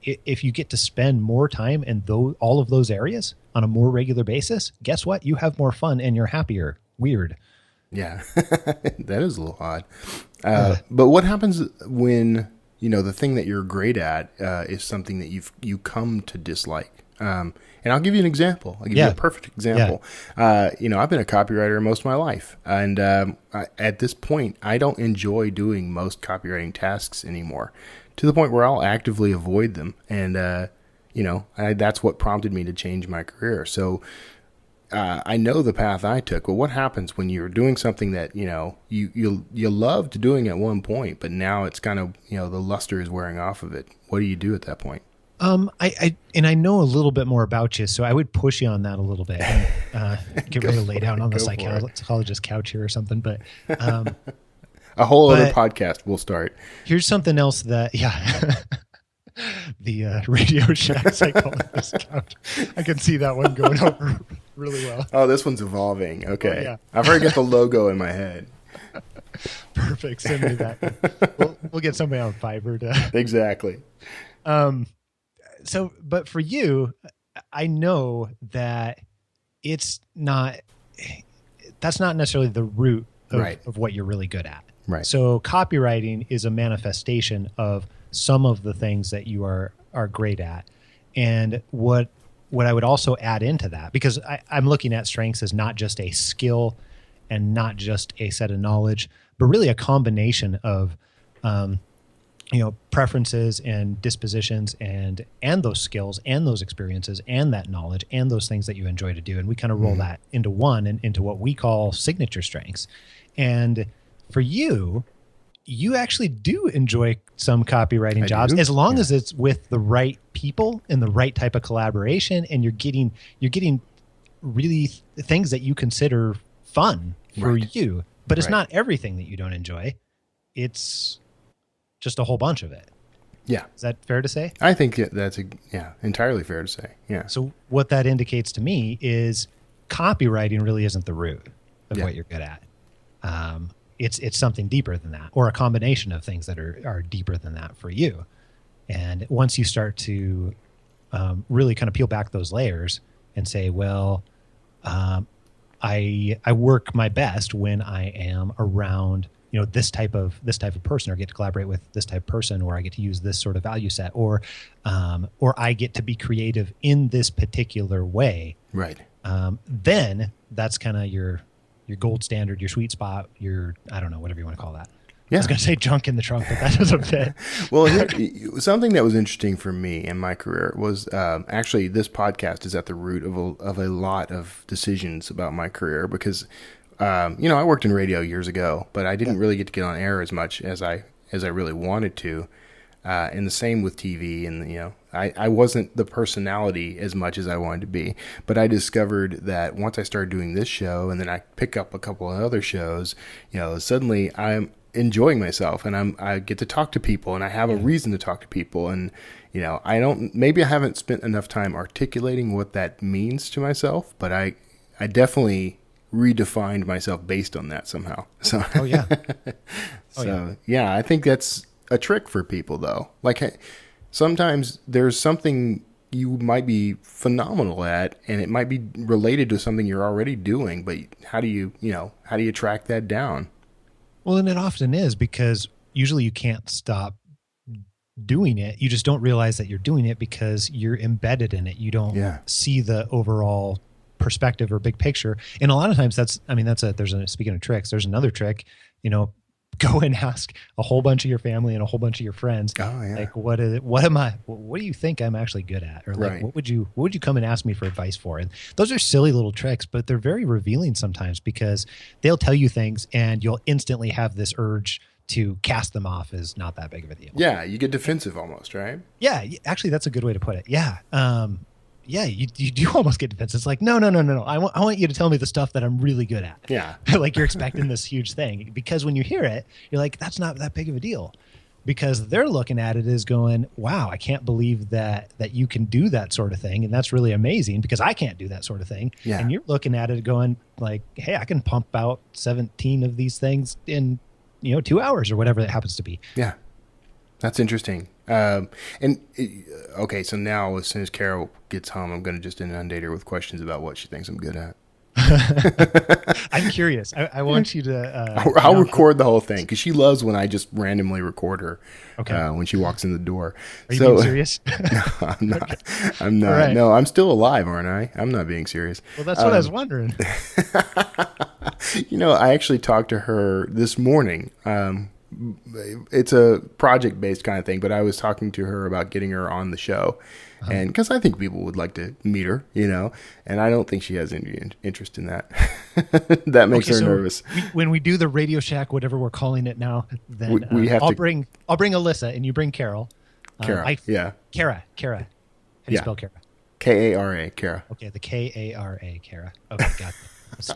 if you get to spend more time in all of those areas on a more regular basis, guess what? You have more fun and you're happier. Weird. Yeah, that is a little odd. But what happens when, the thing that you're great at is something that you come to dislike? And I'll give you an example. I'll give you a perfect example. I've been a copywriter most of my life. And at this point, I don't enjoy doing most copywriting tasks anymore, to the point where I'll actively avoid them. And, that's what prompted me to change my career. So I know the path I took. Well, what happens when you're doing something that, you loved doing at one point, but now it's kind of, the luster is wearing off of it? What do you do at that point? I know a little bit more about you, so I would push you on that a little bit. And, get ready to lay down on the psychologist couch here or something. But a whole other podcast will start. Here's something else that, the Radio Shack psychologist couch. I can see that one going over really well. Oh, this one's evolving. Okay, I've already got the logo in my head. Perfect. Send me that. We'll get somebody on Fiverr to exactly. So, but for you, I know that that's not necessarily the root of what you're really good at. Right. So copywriting is a manifestation of some of the things that you are great at. And what I would also add into that, because I'm looking at strengths as not just a skill and not just a set of knowledge, but really a combination of, preferences and dispositions and those skills and those experiences and that knowledge and those things that you enjoy to do. And we kind of roll that into one and into what we call signature strengths. And for you actually do enjoy some copywriting jobs as long as it's with the right people and the right type of collaboration, and you're getting really things that you consider fun for you. But it's not everything that you don't enjoy. It's just a whole bunch of it. Yeah. Is that fair to say? I think that's entirely fair to say. Yeah. So what that indicates to me is copywriting really isn't the root of what you're good at. It's something deeper than that, or a combination of things that are deeper than that for you. And once you start to really kind of peel back those layers and say, well, I work my best when I am around this type of person, or get to collaborate with this type of person, or I get to use this sort of value set, or I get to be creative in this particular way. Right. Then that's kind of your gold standard, your sweet spot, I don't know, whatever you want to call that. Yeah. I was going to say junk in the trunk, but that doesn't fit. Well, something that was interesting for me in my career was actually this podcast is at the root of a lot of decisions about my career, because I worked in radio years ago, but I didn't really get on air as much as I really wanted to. And the same with TV, and I wasn't the personality as much as I wanted to be. But I discovered that once I started doing this show, and then I pick up a couple of other shows, suddenly I'm enjoying myself, and I get to talk to people, and I have a reason to talk to people, and maybe I haven't spent enough time articulating what that means to myself, but I definitely redefined myself based on that somehow. So I think that's a trick for people, though. Like, sometimes there's something you might be phenomenal at, and it might be related to something you're already doing, but how do you track that down? Well, and it often is, because usually you can't stop doing it. You just don't realize that you're doing it because you're embedded in it. You don't see the overall perspective or big picture. And a lot of times speaking of tricks, there's another trick, go and ask a whole bunch of your family and a whole bunch of your friends, like, what do you think I'm actually good at? Or like, what would you come and ask me for advice for? And those are silly little tricks, but they're very revealing sometimes, because they'll tell you things and you'll instantly have this urge to cast them off as not that big of a deal. Yeah. You get defensive almost, right? Yeah. Actually, that's a good way to put it. Yeah. Yeah, you do almost get defensive. It's like, no. I want you to tell me the stuff that I'm really good at. Yeah. Like you're expecting this huge thing, because when you hear it, you're like, that's not that big of a deal, because they're looking at it as going, wow, I can't believe that you can do that sort of thing. And that's really amazing, because I can't do that sort of thing. Yeah. And you're looking at it going like, hey, I can pump out 17 of these things in, 2 hours or whatever it happens to be. Yeah. That's interesting. Okay, so now as soon as Carol gets home, I'm going to just inundate her with questions about what she thinks I'm good at. I'm curious. I want you to... I'll record the whole thing, because she loves when I just randomly record her when she walks in the door. Are you being serious? No, I'm not. Okay. I'm not. Right. No, I'm still alive, aren't I? I'm not being serious. Well, that's what I was wondering. I actually talked to her this morning. It's a project-based kind of thing, but I was talking to her about getting her on the show, and because I think people would like to meet her, and I don't think she has any interest in that. That makes her nervous. When we do the Radio Shack, whatever we're calling it now, then I'll bring Alyssa and you bring Carol. Kara, Kara. How do you spell Kara? Kara, Kara. Okay, the Kara, Kara. Okay, got it.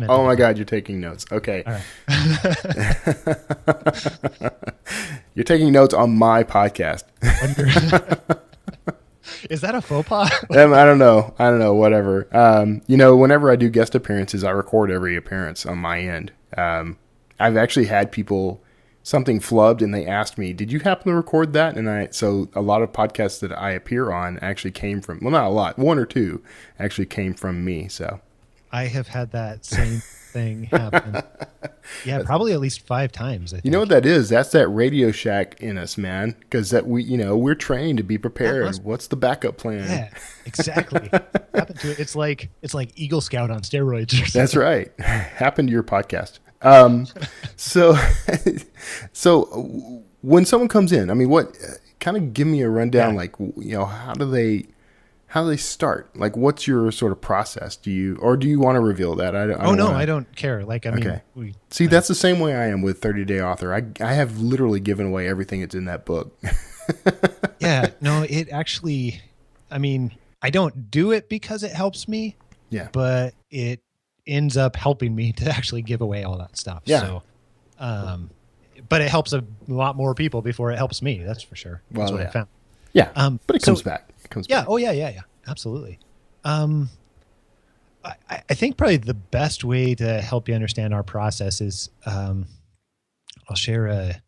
Oh my God, you're taking notes. Okay. All right. You're taking notes on my podcast. Is that a faux pas? I don't know. Whatever. Whenever I do guest appearances, I record every appearance on my end. I've actually had something flubbed, and they asked me, did you happen to record that? And so a lot of podcasts that I appear on actually came from, well, not a lot, one or two actually came from me. So I have had that same thing happen. Yeah, probably at least 5 times. I think. You know what that is? That's that Radio Shack in us, man. Because we're trained to be prepared. What's the backup plan? Yeah, exactly. Happened to it. It's like Eagle Scout on steroids. Or something. That's right. Happened to your podcast. So when someone comes in, what? Kind of give me a rundown. Yeah. How do they start? Like, what's your sort of process? Do you want to reveal that? I don't care. Okay. That's the same way I am with 30-Day Author. I have literally given away everything that's in that book. Yeah, no, it actually, I don't do it because it helps me. Yeah. But it ends up helping me to actually give away all that stuff. Yeah. So, but it helps a lot more people before it helps me. That's for sure. That's what I found. Yeah. But it comes back. Yeah. Oh, yeah. Absolutely. I think probably the best way to help you understand our process is I'll share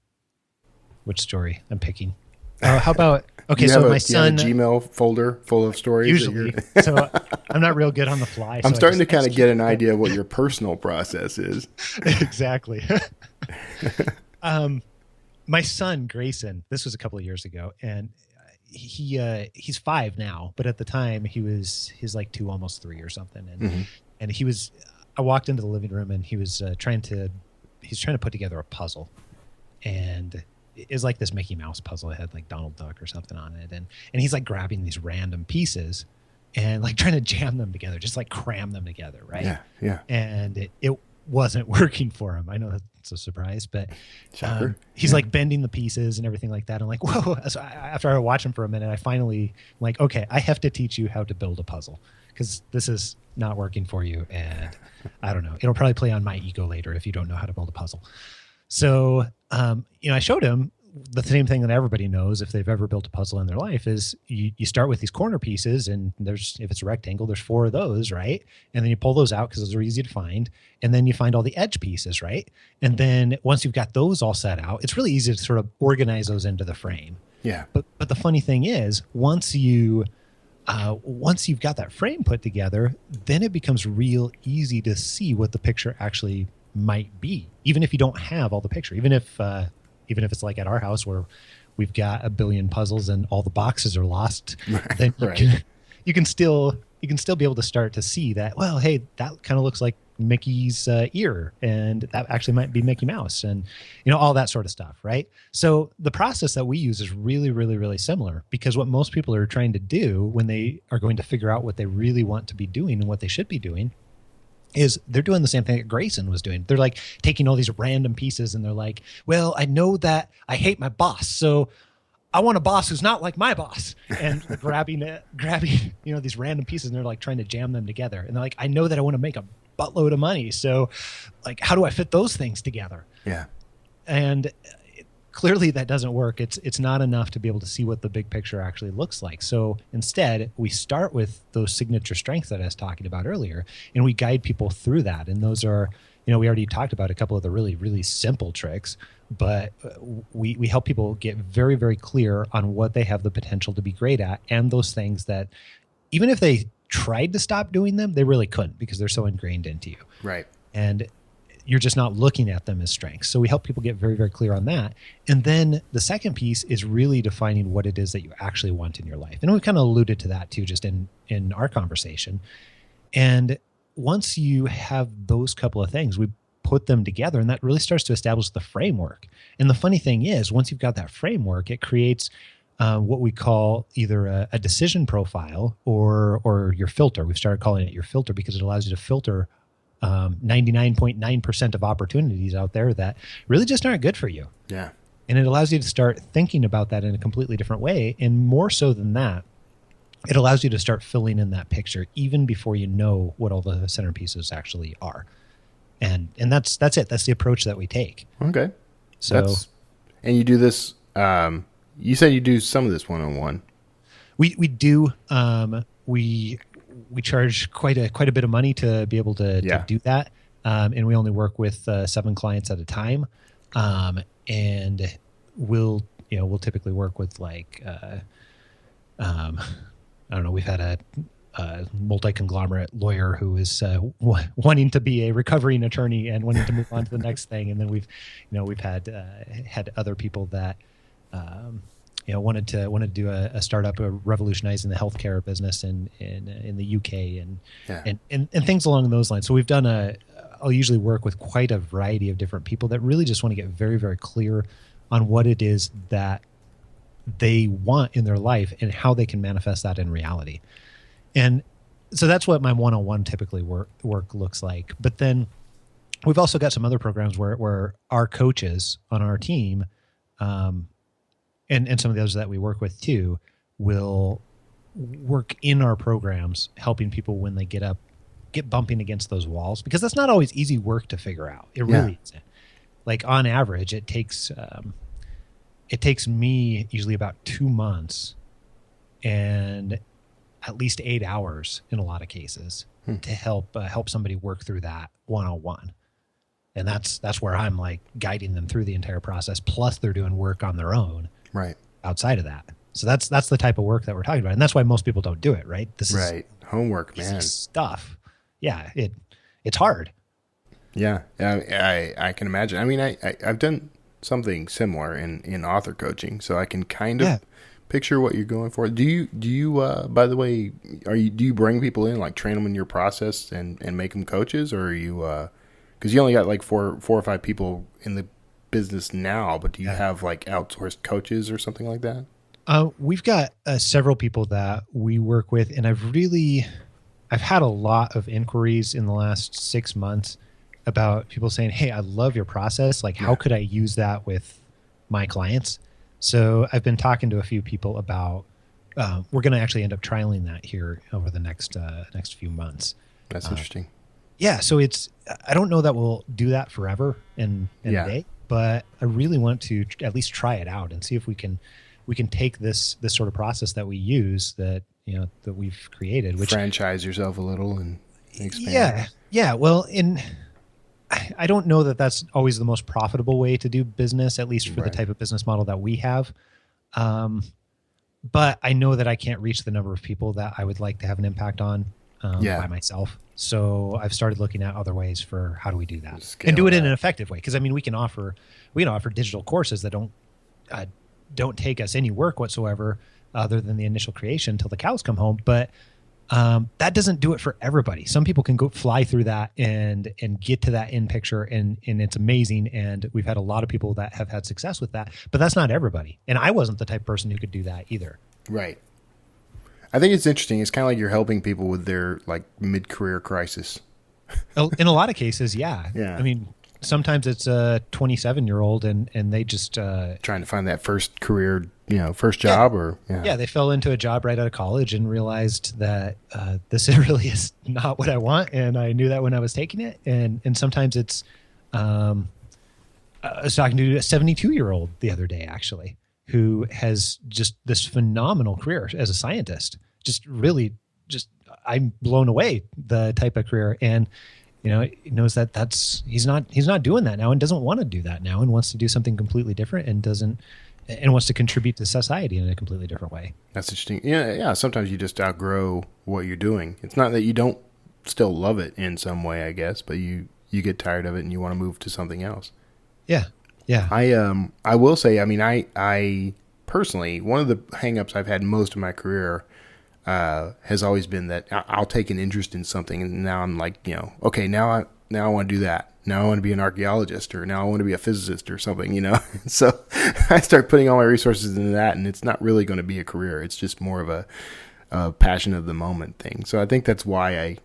which story I'm picking. How about, okay, so my son... You have a Gmail folder full of stories? Usually. So I'm not real good on the fly. I'm starting to kind of get an idea of what your personal process is. Exactly. My son, Grayson, this was a couple of years ago, and he's 5 now, but at the time he's like 2, almost 3 or something. And and I walked into the living room, and he was trying to put together a puzzle, and it was like this Mickey Mouse puzzle. It had like Donald Duck or something on it, and he's like grabbing these random pieces and like trying to jam them together, just like cram them together, right? Yeah. And it wasn't working for him. I know that's a surprise, but he's like bending the pieces and everything like that. I'm like, whoa. So after I watch him for a minute, I finally like, okay, I have to teach you how to build a puzzle, because this is not working for you. And I don't know, it'll probably play on my ego later if you don't know how to build a puzzle. So, I showed him the same thing that everybody knows if they've ever built a puzzle in their life is you start with these corner pieces, and if it's a rectangle, there's 4 of those, right? And then you pull those out because those are easy to find. And then you find all the edge pieces, right? And then once you've got those all set out, it's really easy to sort of organize those into the frame. Yeah. But the funny thing is, once you've got that frame put together, then it becomes real easy to see what the picture actually might be, even if you don't have all the picture, even if it's like at our house where we've got a billion puzzles and all the boxes are lost, then you can still be able to start to see that, well, hey, that kind of looks like Mickey's ear, and that actually might be Mickey Mouse, and all that sort of stuff, right? So the process that we use is really, really, really similar, because what most people are trying to do when they are going to figure out what they really want to be doing and what they should be doing is they're doing the same thing that Grayson was doing. They're like taking all these random pieces and they're like, well, I know that I hate my boss, so I want a boss who's not like my boss, and grabbing these random pieces, and they're like trying to jam them together. And they're like, I know that I want to make a buttload of money, so like, how do I fit those things together? Yeah. And clearly that doesn't work. It's not enough to be able to see what the big picture actually looks like. So instead, we start with those signature strengths that I was talking about earlier, and we guide people through that. And those are, we already talked about a couple of the really, really simple tricks, but we help people get very, very clear on what they have the potential to be great at, and those things that even if they tried to stop doing them, they really couldn't, because they're so ingrained into you. Right. And you're just not looking at them as strengths. So we help people get very, very clear on that. And then the second piece is really defining what it is that you actually want in your life. And we kind of alluded to that too, just in our conversation. And once you have those couple of things, we put them together, and that really starts to establish the framework. And the funny thing is, once you've got that framework, it creates what we call either a decision profile or your filter. We've started calling it your filter because it allows you to filter 99.9% of opportunities out there that really just aren't good for you. Yeah. And it allows you to start thinking about that in a completely different way. And more so than that, it allows you to start filling in that picture even before you know what all the centerpieces actually are. And that's it. That's the approach that we take. Okay. So, and you do this, you said you do some of this one-on-one. We do. We charge quite a bit of money to be able to do that. And we only work with 7 clients at a time. And we'll typically work with like, I don't know, we've had a multi-conglomerate lawyer who is wanting to be a recovering attorney and wanting to move on to the next thing. And then we've had other people that, wanted to do a startup revolutionizing the healthcare business in the UK and things along those lines. So we've done I'll usually work with quite a variety of different people that really just want to get very, very clear on what it is that they want in their life and how they can manifest that in reality. And so that's what my one-on-one typically work looks like. But then we've also got some other programs where our coaches on our team, and some of the others that we work with too, will work in our programs, helping people when they get bumping against those walls, because that's not always easy work to figure out. It really isn't. Like on average, it takes me usually about 2 months and at least 8 hours in a lot of cases to help somebody work through that one-on-one. And that's where I'm like guiding them through the entire process. Plus they're doing work on their own right outside of that. So that's the type of work that we're talking about. And that's why most people don't do it, right? This is homework, man. Stuff. Yeah. It's hard. Yeah. I can imagine. I mean, I've done something similar in author coaching, so I can kind of picture what you're going for. Do you by the way, do you bring people in, like train them in your process and make them coaches, or are you, cause you only got like four or 5 people in the business now, but do you have like outsourced coaches or something like that? We've got several people that we work with, and I've had a lot of inquiries in the last 6 months about people saying, hey, I love your process. Like, how could I use that with my clients? So I've been talking to a few people about, we're going to actually end up trialing that here over the next few months. That's interesting. Yeah. So I don't know that we'll do that forever and a day, but I really want to at least try it out and see if we can take this sort of process that we use that we've created, which franchise yourself a little and expand. Yeah. Well, I don't know that that's always the most profitable way to do business, at least for the type of business model that we have. But I know that I can't reach the number of people that I would like to have an impact on by myself. So I've started looking at other ways for how do we do that and do it in an effective way. Because I mean, we can offer digital courses that don't take us any work whatsoever other than the initial creation until the cows come home. But That doesn't do it for everybody. Some people can go fly through that and get to that end picture, and it's amazing. And we've had a lot of people that have had success with that, but that's not everybody. And I wasn't the type of person who could do that either. Right. I think it's interesting. It's kind of like you're helping people with their like mid-career crisis. In a lot of cases, yeah. Yeah. I mean, sometimes it's a 27-year-old and they just trying to find that first career, first job they fell into a job right out of college and realized that this really is not what I want, and I knew that when I was taking it. And sometimes it's I was talking to a 72-year-old the other day actually, who has just this phenomenal career as a scientist. I'm blown away the type of career, and he knows that he's not doing that now and doesn't want to do that now and wants to do something completely different and wants to contribute to society in a completely different way. That's interesting. Yeah. Sometimes you just outgrow what you're doing. It's not that you don't still love it in some way, I guess, but you get tired of it and you want to move to something else. Yeah. Yeah. I will say, I mean, I personally, one of the hangups I've had most of my career has always been that I'll take an interest in something, and now I'm like, okay, now I want to do that. Now I want to be an archaeologist, or now I want to be a physicist or something, So I start putting all my resources into that, and it's not really going to be a career. It's just more of a passion of the moment thing. So I think that's why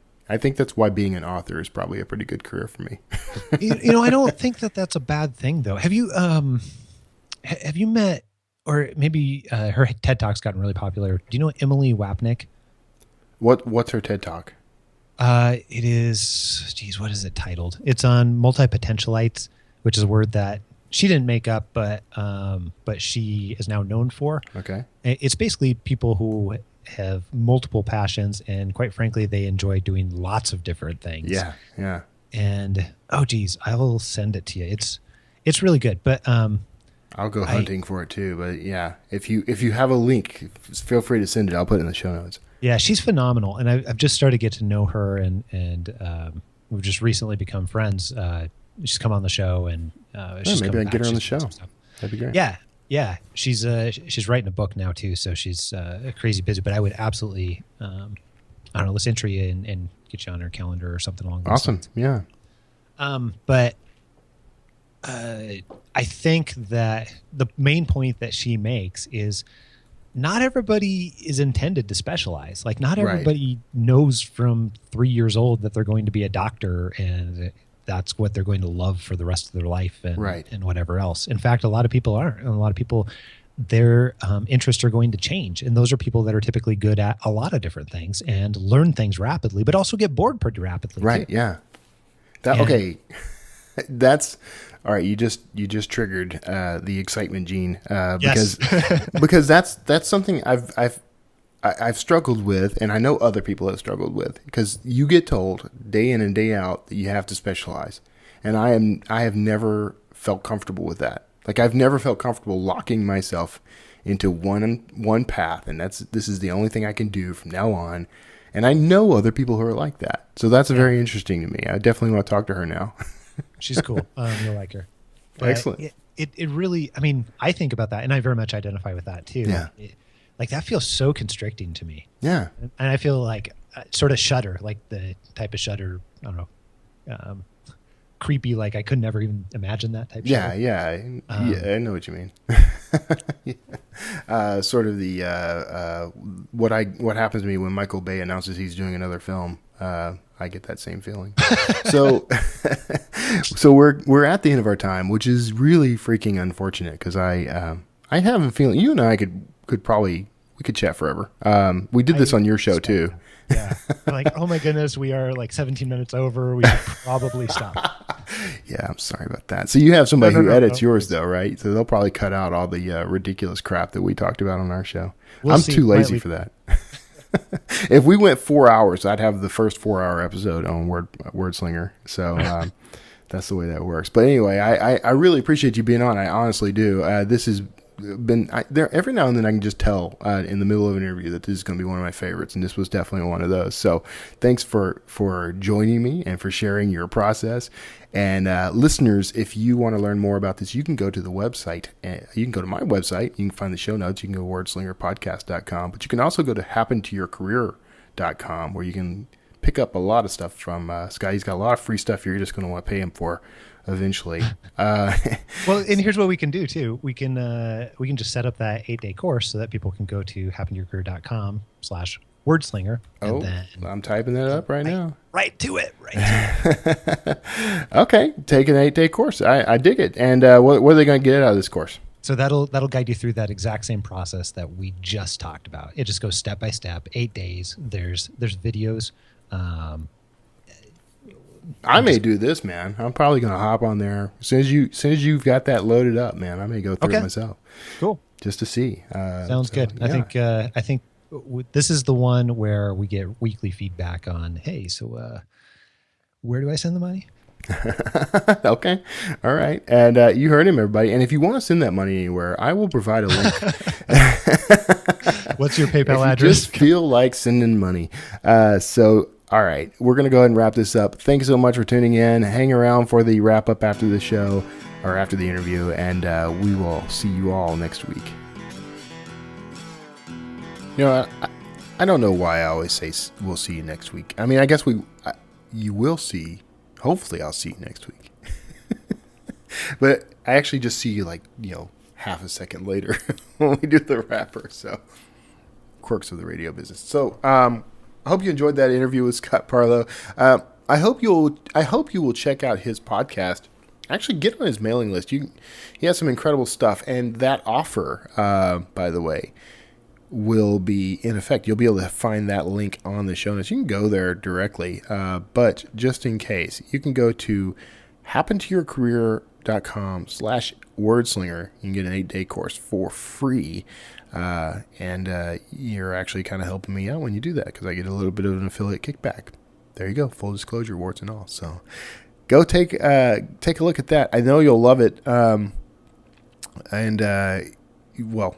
being an author is probably a pretty good career for me. I don't think that that's a bad thing, though. Have you met, or maybe her TED Talk's gotten really popular. Do you know Emily Wapnick? What's her TED Talk? It is, what is it titled? It's on multi-potentialites, which is a word that she didn't make up, but she is now known for. Okay. It's basically people who have multiple passions, and quite frankly, they enjoy doing lots of different things. Yeah. Yeah. And I will send it to you. It's really good, but I'll go hunting for it too. But yeah, if you have a link, feel free to send it. I'll put it in the show notes. Yeah, she's phenomenal, and I've just started to get to know her, and we've just recently become friends. She's come on the show, and maybe I can get her on the show. That'd be great. Yeah. She's writing a book now too, so she's crazy busy. But I would absolutely, let's enter you and get you on her calendar or something along those lines. Yeah. But I think that the main point that she makes is not everybody is intended to specialize. Like, not everybody knows from 3 years old that they're going to be a doctor and that's what they're going to love for the rest of their life and whatever else. In fact, a lot of people aren't. And a lot of people, their interests are going to change. And those are people that are typically good at a lot of different things and learn things rapidly, but also get bored pretty rapidly. Right. Too. Yeah. Okay. That's all right. You just triggered the excitement gene because that's something I've struggled with, and I know other people have struggled with, because you get told day in and day out that you have to specialize, and I have never felt comfortable with that. Like, I've never felt comfortable locking myself into one path, and this is the only thing I can do from now on. And I know other people who are like that, so that's very interesting to me. I definitely want to talk to her now. She's cool. You'll like her. But excellent. It really, I mean, I think about that, and I very much identify with that too. Yeah. Like, that feels so constricting to me. Yeah. And I feel like sort of shudder, like the type of shudder, I don't know, creepy. Like, I could never even imagine that type of shudder. Yeah. I know what you mean. Sort of the what happens to me when Michael Bay announces he's doing another film. I get that same feeling. So we're at the end of our time, which is really freaking unfortunate, because I have a feeling you and I could probably chat forever. We did this on your show too. Yeah. Like, oh my goodness, we are like 17 minutes over. We should probably stop. Yeah, I'm sorry about that. So you have somebody who edits yours though, right? So they'll probably cut out all the ridiculous crap that we talked about on our show. I'm too lazy for that. If we went 4 hours, I'd have the first 4-hour episode on Wordslinger. So that's the way that works. But anyway, I really appreciate you being on. I honestly do. This has been there every now and then. I can just tell in the middle of an interview that this is going to be one of my favorites, and this was definitely one of those. So thanks for joining me and for sharing your process. And listeners, if you want to learn more about this, you can go to the website. You can go to my website. You can find the show notes. You can go to wordslingerpodcast.com, but you can also go to happentoyourcareer.com wordslingers.com, where you can pick up a lot of stuff from Scott. He's got a lot of free stuff you're just going to want to pay him for eventually. Well, and here's what we can do too. We can just set up that 8-day course so that people can go to happentoyourcareer.com/wordslinger. Oh, then I'm typing that up right now. Right to it. Okay, take an 8-day course. I dig it. And what are they going to get out of this course? So that'll guide you through that exact same process that we just talked about. It just goes step by step, 8 days. There's videos. I may do this, man. I'm probably going to hop on there as soon as you've got that loaded up, man. I may go through it myself. Cool, just to see. Sounds good. Yeah. I think this is the one where we get weekly feedback on. Hey, so where do I send the money? Okay, all right. And you heard him, everybody. And if you want to send that money anywhere, I will provide a link. What's your PayPal address? Just feel like sending money. So. All right, we're going to go ahead and wrap this up. Thank you so much for tuning in. Hang around for the wrap up after the show or after the interview, and we will see you all next week. You know, I don't know why I always say we'll see you next week. I mean, I guess you will see. Hopefully, I'll see you next week. But I actually just see you half a second later when we do the wrapper. So, quirks of the radio business. So, I hope you enjoyed that interview with Scott Barlow. I hope you will check out his podcast. Actually, get on his mailing list. He has some incredible stuff, and that offer, by the way, will be in effect. You'll be able to find that link on the show notes. You can go there directly, but just in case, you can go to happentoyourcareer.com/wordslinger. You can get an 8-day course for free. And you're actually kind of helping me out when you do that, because I get a little bit of an affiliate kickback. There you go, full disclosure, warts and all. So go take a look at that. I know you'll love it. Well,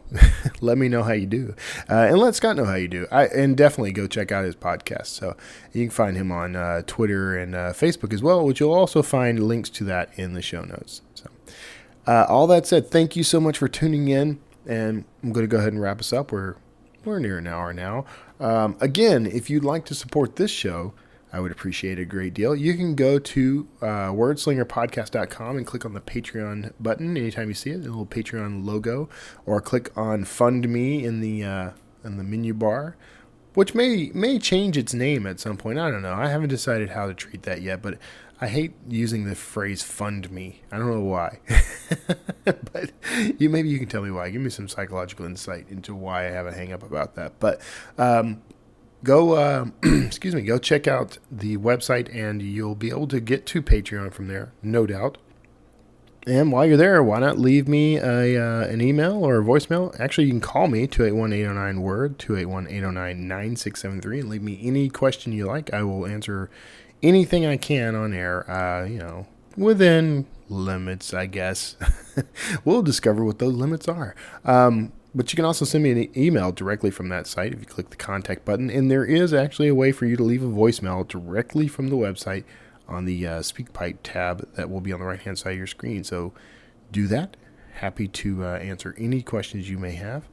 let me know how you do, and let Scott know how you do. And definitely go check out his podcast. So you can find him on Twitter and Facebook as well, which you'll also find links to that in the show notes. So all that said, thank you so much for tuning in. And I'm going to go ahead and wrap us up. We're near an hour now. Again, if you'd like to support this show, I would appreciate it a great deal. You can go to wordslingerpodcast.com and click on the Patreon button anytime you see it, the little Patreon logo, or click on Fund Me in the menu bar, which may change its name at some point. I don't know. I haven't decided how to treat that yet, but I hate using the phrase "fund me." I don't know why, but maybe you can tell me why. Give me some psychological insight into why I have a hang up about that. But go check out the website, and you'll be able to get to Patreon from there, no doubt. And while you're there, why not leave me an email or a voicemail? Actually, you can call me, 281-809-WORD, 281-809-9673, and leave me any question you like. I will answer anything I can on air, within limits, I guess. We'll discover what those limits are. But you can also send me an email directly from that site if you click the contact button. And there is actually a way for you to leave a voicemail directly from the website on the SpeakPipe tab that will be on the right-hand side of your screen. So do that. Happy to answer any questions you may have.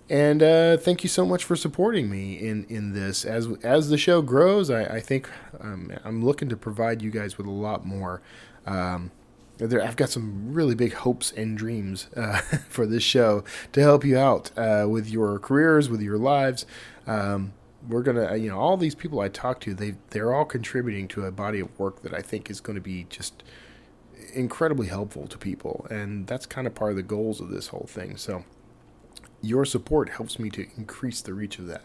And thank you so much for supporting me in this. As the show grows, I think I'm looking to provide you guys with a lot more. I've got some really big hopes and dreams for this show to help you out with your careers, with your lives. We're gonna, all these people I talk to, they're all contributing to a body of work that I think is going to be just incredibly helpful to people, and that's kind of part of the goals of this whole thing. So your support helps me to increase the reach of that.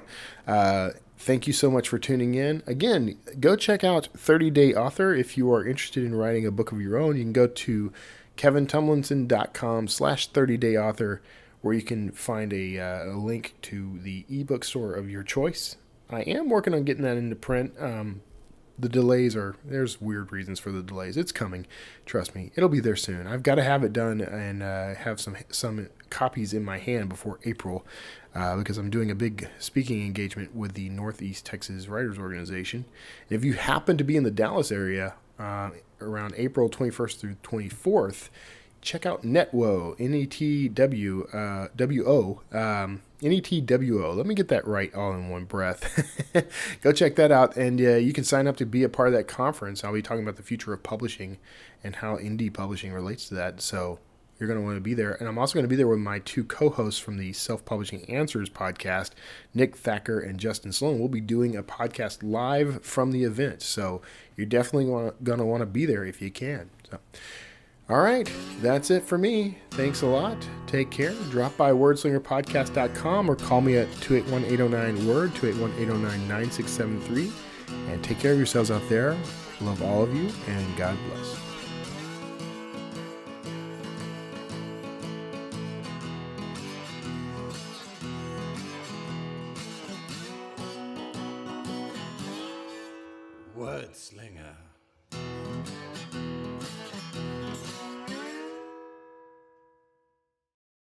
Thank you so much for tuning in. Again, go check out 30 Day Author. If you are interested in writing a book of your own, you can go to kevintumlinson.com/30dayauthor, where you can find a link to the ebook store of your choice. I am working on getting that into print. The delays there's weird reasons for the delays. It's coming. Trust me. It'll be there soon. I've got to have it done and have some copies in my hand before April, because I'm doing a big speaking engagement with the Northeast Texas Writers Organization. And if you happen to be in the Dallas area around April 21st through 24th, check out Netwo, Netwo, Netwo. Let me get that right all in one breath. Go check that out, and you can sign up to be a part of that conference. I'll be talking about the future of publishing and how indie publishing relates to that. So you're going to want to be there. And I'm also going to be there with my two co-hosts from the Self-Publishing Answers podcast, Nick Thacker and Justin Sloan. We'll be doing a podcast live from the event. So you're definitely going to want to be there if you can. So, all right, that's it for me. Thanks a lot. Take care. Drop by wordslingerpodcast.com or call me at 281-809-WORD, 281-809-9673. And take care of yourselves out there. Love all of you, and God bless. Word Slinger.